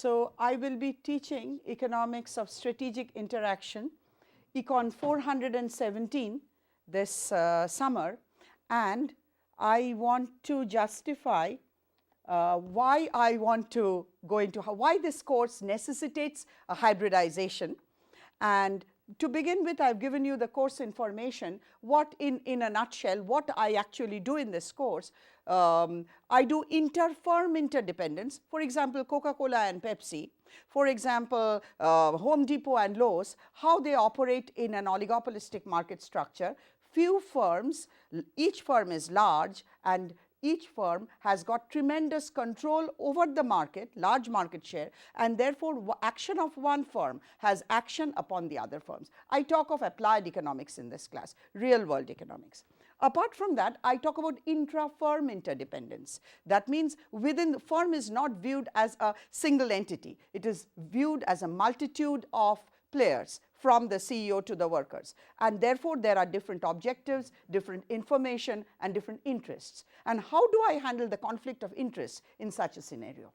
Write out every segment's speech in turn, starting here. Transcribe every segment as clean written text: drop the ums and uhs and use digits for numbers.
So, I will be teaching Economics of Strategic Interaction, Econ 417 this summer, and I want to justify why I want to go into why this course necessitates a hybridization. And to begin with, I have given you the course information, what in a nutshell, what I actually do in this course. I do inter-firm interdependence, for example, Coca-Cola and Pepsi, for example, Home Depot and Lowe's, how they operate in an oligopolistic market structure. Few firms, each firm is large, and each firm has got tremendous control over the market, large market share, and therefore action of one firm has action upon the other firms. I talk of applied economics in this class, real world economics. Apart from that, I talk about intra-firm interdependence. That means within the firm is not viewed as a single entity, it is viewed as a multitude of players from the CEO to the workers, and therefore there are different objectives, different information and different interests. And how do I handle the conflict of interest in such a scenario?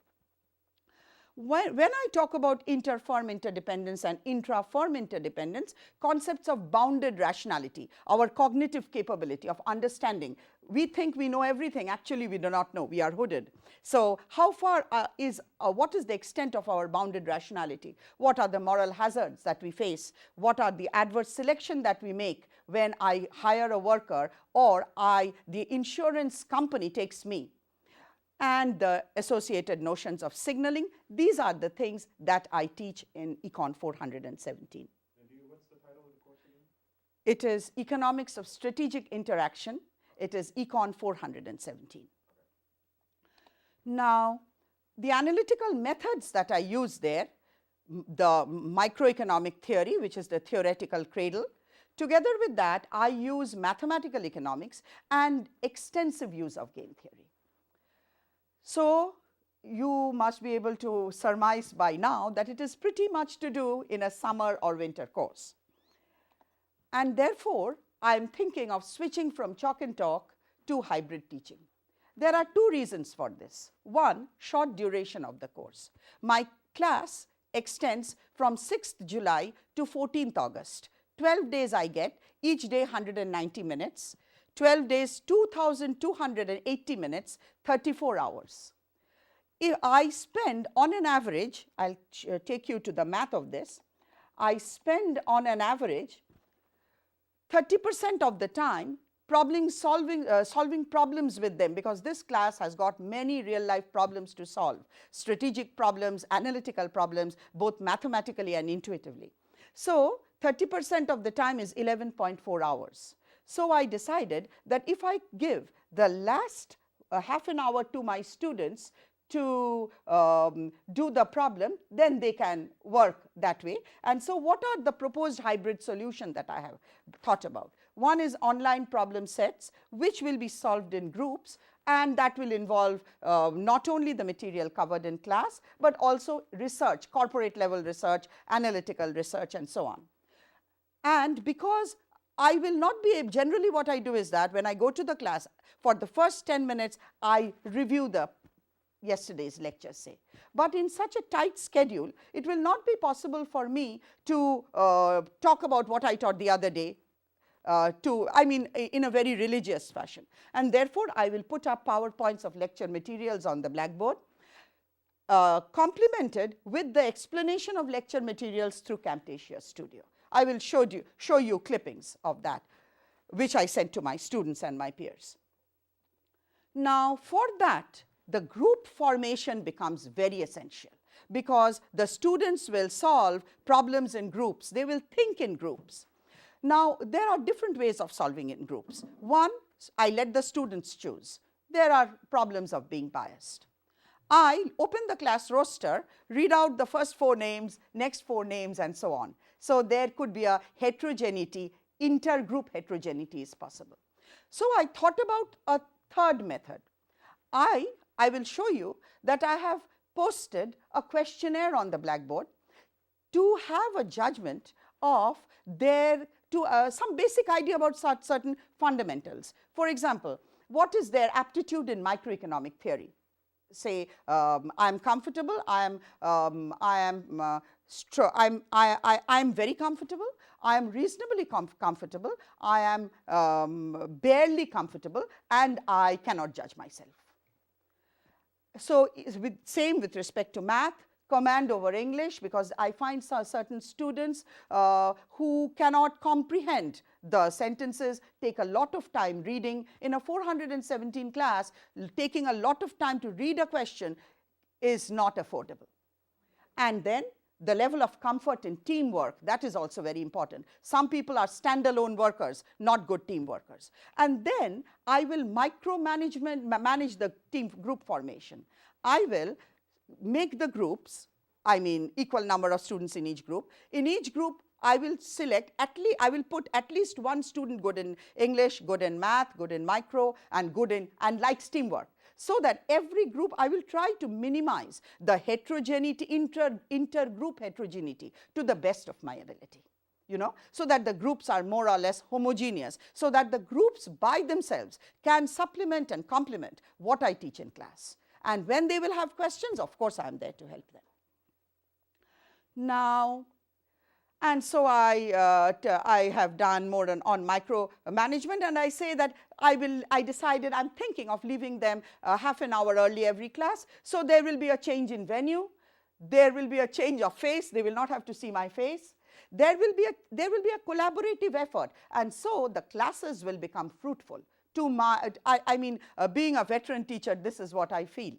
When I talk about inter-firm interdependence and intra-firm interdependence, concepts of bounded rationality, our cognitive capability of understanding. We think we know everything, actually we do not know, we are hooded. So, how far what is the extent of our bounded rationality? What are the moral hazards that we face? What are the adverse selection that we make when I hire a worker or the insurance company takes me? And the associated notions of signaling. These are the things that I teach in Econ 417. What's the title of the course again? It is Economics of Strategic Interaction. It is Econ 417. Now, the analytical methods that I use there, the microeconomic theory, which is the theoretical cradle. Together with that, I use mathematical economics and extensive use of game theory. So, you must be able to surmise by now that it is pretty much to do in a summer or winter course. And therefore, I am thinking of switching from chalk and talk to hybrid teaching. There are two reasons for this. One, short duration of the course. My class extends from 6th July to 14th August. 12 days I get, each day 190 minutes. 12 days, 2,280 minutes, 34 hours. If I spend on an average, I will take you to the math of this, I spend on an average 30% of the time solving problems with them, because this class has got many real life problems to solve, strategic problems, analytical problems, both mathematically and intuitively. So, 30% of the time is 11.4 hours. So, I decided that if I give the last half an hour to my students to do the problem, then they can work that way. And so, what are the proposed hybrid solution that I have thought about? One is online problem sets, which will be solved in groups, and that will involve not only the material covered in class, but also research, corporate level research, analytical research and so on. And because I will not be generally what I do is that when I go to the class, for the first 10 minutes, I review the yesterday's lecture, say. But in such a tight schedule, it will not be possible for me to talk about what I taught the other day, in a very religious fashion. And therefore, I will put up PowerPoints of lecture materials on the blackboard, complemented with the explanation of lecture materials through Camtasia Studio. I will show you clippings of that, which I sent to my students and my peers. Now, for that, the group formation becomes very essential, because the students will solve problems in groups, they will think in groups. Now, there are different ways of solving in groups. One, I let the students choose. There are problems of being biased. I open the class roster, read out the first 4 names, next 4 names and so on. So, there could be a heterogeneity, intergroup heterogeneity is possible. So, I thought about a third method. I will show you that I have posted a questionnaire on the blackboard to have a judgment of some basic idea about certain fundamentals. For example, what is their aptitude in microeconomic theory? say I'm comfortable, I'm very comfortable, I am reasonably comfortable, I am barely comfortable, and I cannot judge myself. So, same with respect to math, command over English, because I find certain students who cannot comprehend the sentences, take a lot of time reading. In a 417 class, taking a lot of time to read a question is not affordable. And then the level of comfort in teamwork, that is also very important. Some people are standalone workers, not good team workers. And then I will manage the team group formation. I will make the groups, I mean equal number of students in each group. In each group, I will select I will put at least one student good in English, good in math, good in micro, and good in and likes teamwork. So that every group, I will try to minimize the heterogeneity, intergroup heterogeneity to the best of my ability, so that the groups are more or less homogeneous, so that the groups by themselves can supplement and complement what I teach in class. And when they will have questions, of course, I am there to help them. Now, and so I have done more on micro management, and I say that I decided I'm thinking of leaving them half an hour early every class. So there will be a change in venue, there will be a change of face, they will not have to see my face. There will be a collaborative effort, and so the classes will become fruitful. Being a veteran teacher, this is what I feel.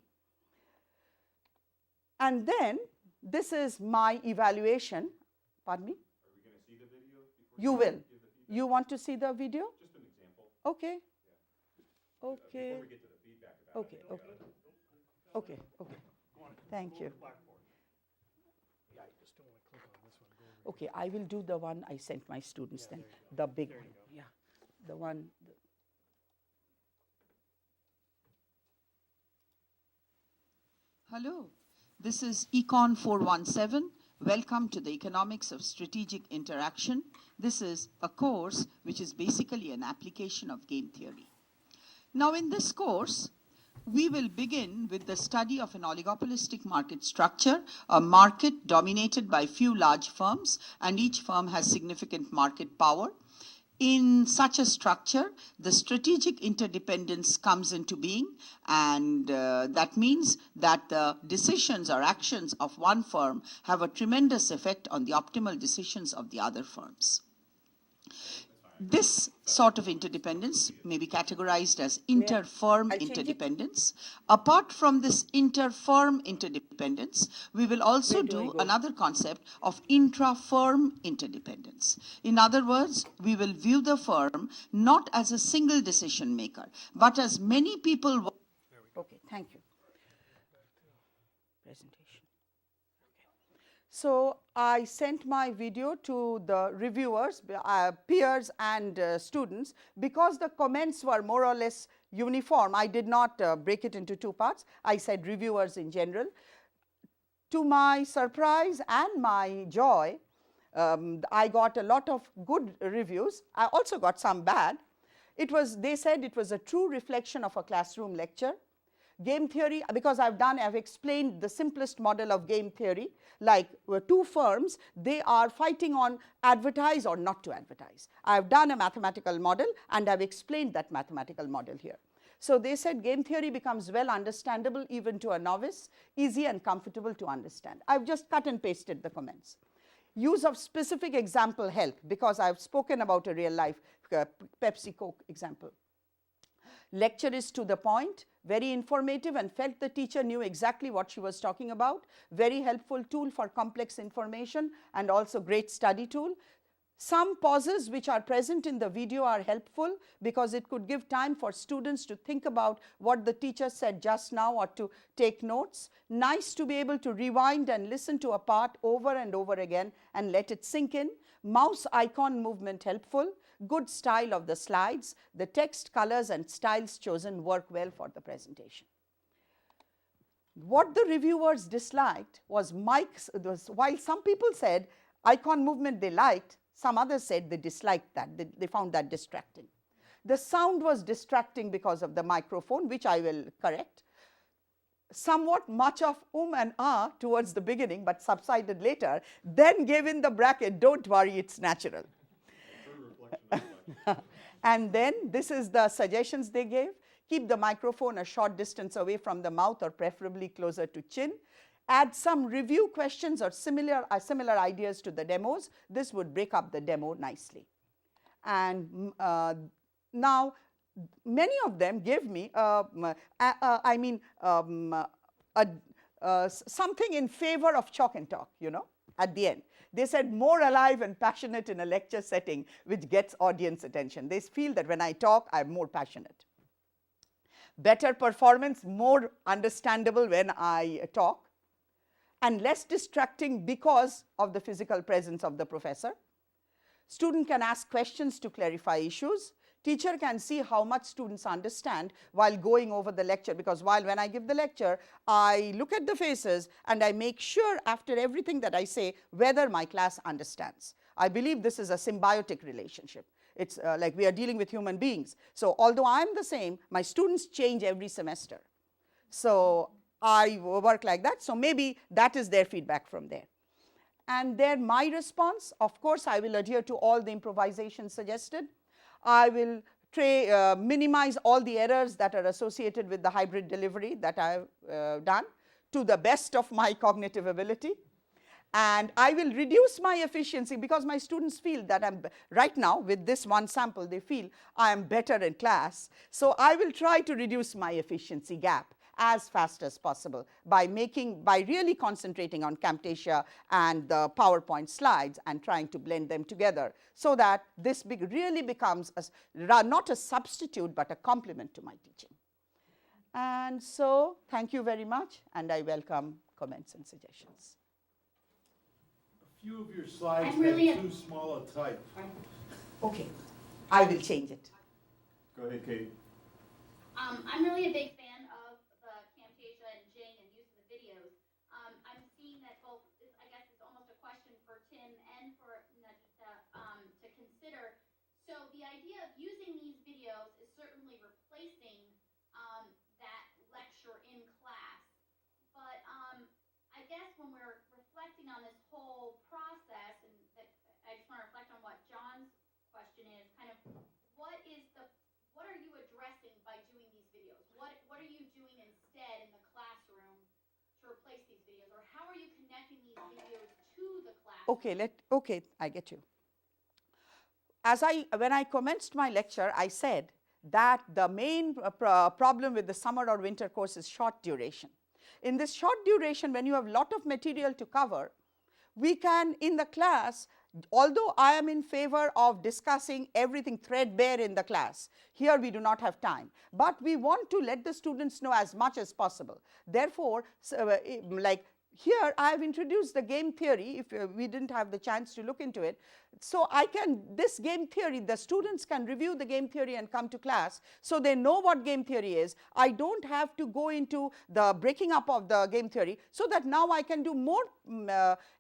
And then this is my evaluation. Pardon me? Are we going to see the video? You will. You want to see the video? Just an example. Okay. Yeah. Okay. Before we get to the feedback about Okay. it. Okay. Okay. Thank you. Yeah, I just don't want to click on this one. Go over Okay, I will do the one I sent my students then, the big one. Yeah, the one. Hello, this is Econ 417. Welcome to the Economics of Strategic Interaction. This is a course which is basically an application of game theory. Now, in this course, we will begin with the study of an oligopolistic market structure, a market dominated by few large firms, and each firm has significant market power. In such a structure, the strategic interdependence comes into being, and that means that the decisions or actions of one firm have a tremendous effect on the optimal decisions of the other firms. This sort of interdependence may be categorized as inter-firm interdependence. Apart from this inter-firm interdependence, we will also do another concept of intra-firm interdependence. In other words, we will view the firm not as a single decision maker, but as many people. Okay, thank you. Presentation. So I sent my video to the reviewers, peers and students. Because the comments were more or less uniform, I did not break it into two parts. I said reviewers in general. To my surprise and my joy, I got a lot of good reviews. I also got some bad. They said it was a true reflection of a classroom lecture. Game theory, because I've explained the simplest model of game theory, like two firms, they are fighting on advertise or not to advertise. I've done a mathematical model and I've explained that mathematical model here. So they said game theory becomes well understandable even to a novice, easy and comfortable to understand. I've just cut and pasted the comments. Use of specific example help, because I've spoken about a real life Pepsi Coke example. Lecture is to the point, very informative, and felt the teacher knew exactly what she was talking about. Very helpful tool for complex information and also great study tool. Some pauses which are present in the video are helpful because it could give time for students to think about what the teacher said just now or to take notes. Nice to be able to rewind and listen to a part over and over again and let it sink in. Mouse icon movement helpful. Good style of the slides. The text, colors and styles chosen work well for the presentation. What the reviewers disliked was while some people said icon movement they liked, some others said they disliked that, they found that distracting. The sound was distracting because of the microphone, which I will correct. somewhat much of and ah towards the beginning, but subsided later, then gave in the bracket, don't worry, it's natural. True reflection of life. And then this is the suggestions they gave. Keep the microphone a short distance away from the mouth or preferably closer to chin. Add some review questions or similar ideas to the demos. This would break up the demo nicely. And now many of them gave me something in favor of chalk and talk, you know, at the end. They said more alive and passionate in a lecture setting, which gets audience attention. They feel that when I talk, I'm more passionate. Better performance, more understandable when I talk, and less distracting because of the physical presence of the professor. Student can ask questions to clarify issues. Teacher can see how much students understand while going over the lecture, because when I give the lecture, I look at the faces and I make sure after everything that I say whether my class understands. I believe this is a symbiotic relationship. It's like we are dealing with human beings. So although I'm the same, my students change every semester. So I work like that. So maybe that is their feedback from there. And then my response, of course, I will adhere to all the improvisation suggested. I will minimize all the errors that are associated with the hybrid delivery that I have done to the best of my cognitive ability. And I will reduce my efficiency because my students feel that right now with this one sample, they feel I am better in class. So I will try to reduce my efficiency gap as fast as possible by really concentrating on Camtasia and the PowerPoint slides and trying to blend them together so that this really becomes not a substitute but a complement to my teaching. And so thank you very much, and I welcome comments and suggestions. A few of your slides I'm really have too small a type. Okay, I will change it. Go ahead, Kate. I'm really a big fan of the Camtasia and Jing and use of the videos. I'm seeing that both, I guess it's almost a question for Tim and for Nandita to consider. So the idea of using these videos is certainly replacing that lecture in class. But I guess when we're reflecting on this whole process, and I just want to reflect on what John's question is, kind of what are you addressing by doing these videos? What are you doing instead in the classroom to replace these videos? Or how are you connecting these videos to the classroom? Okay, I get you. When I commenced my lecture, I said that the main problem with the summer or winter course is short duration. In this short duration, when you have a lot of material to cover, we can, in the class, although I am in favor of discussing everything threadbare in the class, here we do not have time. But we want to let the students know as much as possible. Therefore, like here I have introduced the game theory, if we didn't have the chance to look into it. So this game theory, the students can review the game theory and come to class so they know what game theory is. I don't have to go into the breaking up of the game theory, so that now I can do more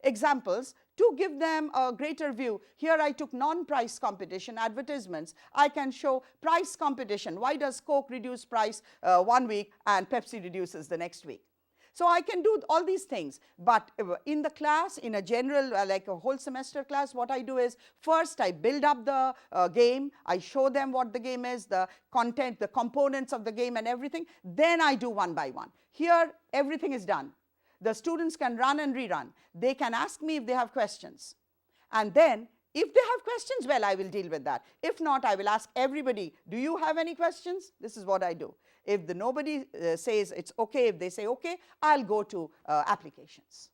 examples to give them a greater view. Here I took non-price competition, advertisements. I can show price competition. Why does Coke reduce price 1 week and Pepsi reduces the next week? So I can do all these things, but in the class, in a general, like a whole semester class, what I do is first I build up the game, I show them what the game is, the content, the components of the game and everything, then I do one by one. Here, everything is done. The students can run and rerun. They can ask me if they have questions. And then, if they have questions, well, I will deal with that. If not, I will ask everybody, do you have any questions? This is what I do. If nobody says it's okay, if they say okay, I'll go to applications.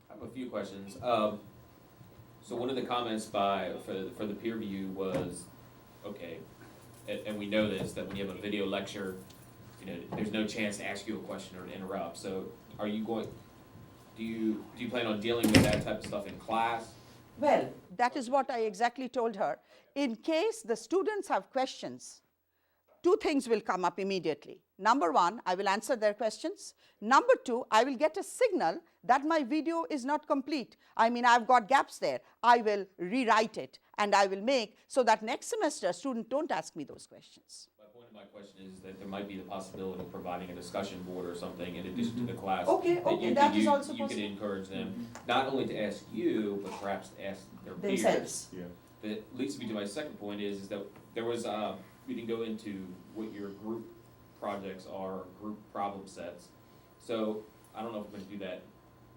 I have a few questions. So one of the comments for the peer review was, okay, and we know this, that when you have a video lecture, there's no chance to ask you a question or to interrupt. So are you going, do you plan on dealing with that type of stuff in class? Well, that is what I exactly told her. In case the students have questions, two things will come up immediately. Number one, I will answer their questions. Number two, I will get a signal that my video is not complete. I mean, I've got gaps there. I will rewrite it and I will make so that next semester students don't ask me those questions. My point my question is that there might be the possibility of providing a discussion board or something in addition to the class. Okay, okay, that is also You could possible. encourage them, not only to ask you, but perhaps to ask their peers. Themselves. Yeah. That leads me to my second point is that there was, we didn't go into what your group projects are, group problem sets. So, I don't know if we're gonna do that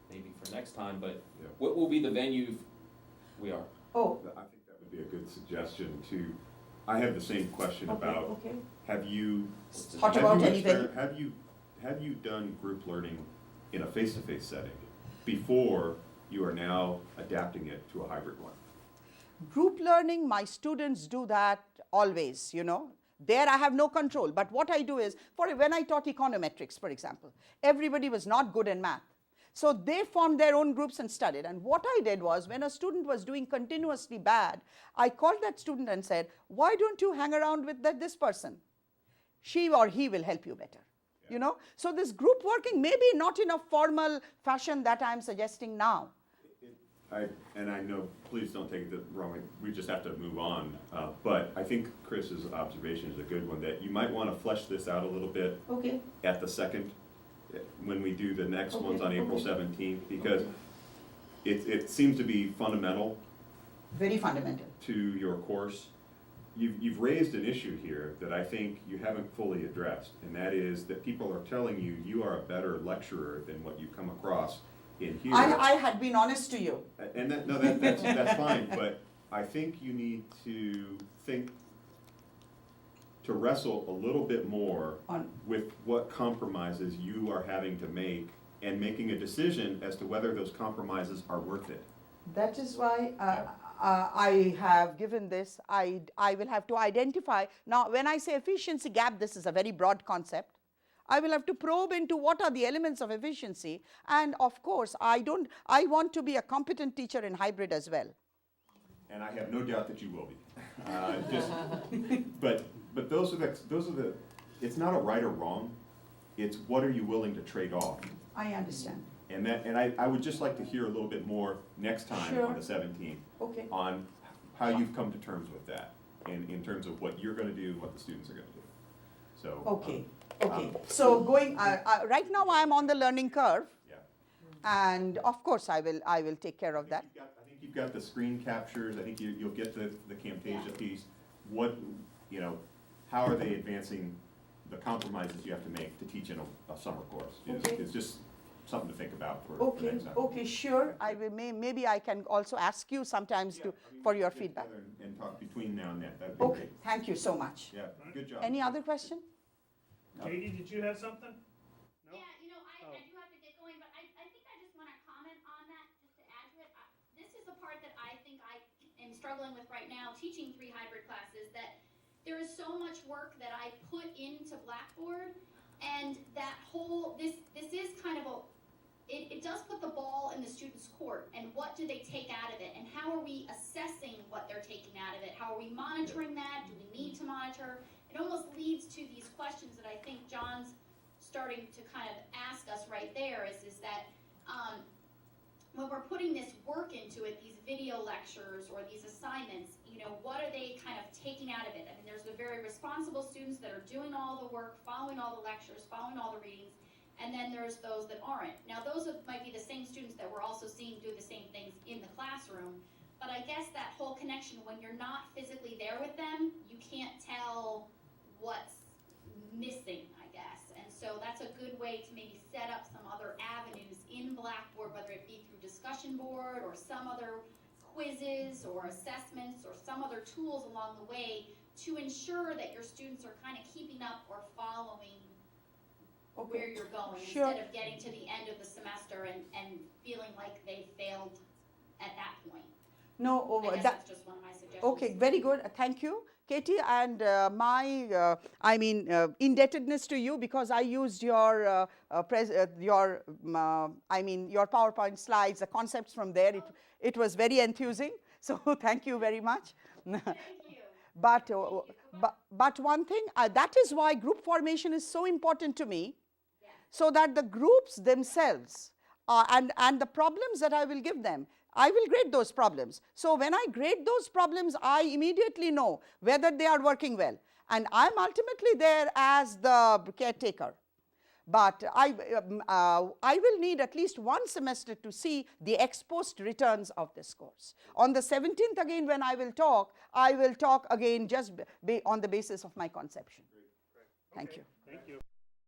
maybe for next time, but Yeah. what will be the venue? We are. Oh, I think that would be a good suggestion to, I have the same question okay, about, okay. have you, Thought have about you any venue? have you done group learning in a face-to-face setting before you are now adapting it to a hybrid one? Group learning, my students do that always, you know. There I have no control, but what I do is, when I taught econometrics, for example, everybody was not good in math. So they formed their own groups and studied. And what I did was, when a student was doing continuously bad, I called that student and said, why don't you hang around with this person? She or he will help you better. Yeah. You know, so this group working, maybe not in a formal fashion that I'm suggesting now. And I know, please don't take it the wrong way, we just have to move on. But I think Chris's observation is a good one, that you might want to flesh this out a little bit Okay. at the second, when we do the next Okay, ones on April okay. 17th, because it seems to be fundamental Very fundamental. to your course. You've raised an issue here that I think you haven't fully addressed, and that is that people are telling you you are a better lecturer than what you come across in here. I had been honest to you. And that's fine, but I think you need to wrestle a little bit more On- with what compromises you are having to make and making a decision as to whether those compromises are worth it. That is why I have given this, I will have to identify. Now, when I say efficiency gap, this is a very broad concept. I will have to probe into what are the elements of efficiency. And of course, I want to be a competent teacher in hybrid as well. And I have no doubt that you will be. But those are the, it's not a right or wrong, it's what are you willing to trade off? I understand. And I would just like to hear a little bit more next time Sure. on the 17th Okay. on how you've come to terms with that, in terms of what you're gonna do and what the students are gonna do. So. Okay. Okay. So going, right now I am on the learning curve. Yeah. And of course, I will take care of that. I think you've got the screen captures, I think you'll get the Camtasia piece. What, how are they advancing the compromises you have to make to teach in a summer course? Okay. It's just something to think about for Okay, next time. okay, sure. I will, maybe I can also ask you sometimes Yeah, to, I mean, for we your can get feedback. together and talk between now and then, that'd be Okay, great. thank you so much. Yeah, good job. Any other question? Katie, did you have something? No? Yeah, Oh. I do have to get going, but I think I just want to comment on that, just to add to it. This is the part that I think I am struggling with right now, teaching 3 hybrid classes, that there is so much work that I put into Blackboard, and that whole, this is kind of it does put the ball in the student's court, and what do they take out of it, and how are we assessing what they're taking out of it? How are we monitoring that? Do we need to monitor? It almost leads to these questions that I think John's starting to kind of ask us right there, is that when we're putting this work into it, these video lectures or these assignments, what are they kind of taking out of it? I mean, there's the very responsible students that are doing all the work, following all the lectures, following all the readings, and then there's those that aren't. Now, those might be the same students that we're also seeing do the same things in the classroom, but I guess that whole connection, when you're not physically there with them, you can't tell what's missing, I guess. And so that's a good way to maybe set up some other avenues in Blackboard, whether it be through discussion board or some other quizzes or assessments or some other tools along the way to ensure that your students are kind of keeping up or following where you're going, Sure. instead of getting to the end of the semester and feeling like they failed at that point. No, I guess that, that's just one of my suggestions. okay, very good. Thank you, Katie. And my, indebtedness to you, because I used your your PowerPoint slides, the concepts from there. It was very enthusing. So thank you very much. Thank you. But one thing, that is why group formation is so important to me, so that the groups themselves and the problems that I will give them, I will grade those problems. So when I grade those problems, I immediately know whether they are working well. and I'm ultimately there as the caretaker. But I will need at least one semester to see the ex post returns of this course. On the 17th again when I will talk again just on the basis of my conception. Great. Thank Okay. you. Thank you.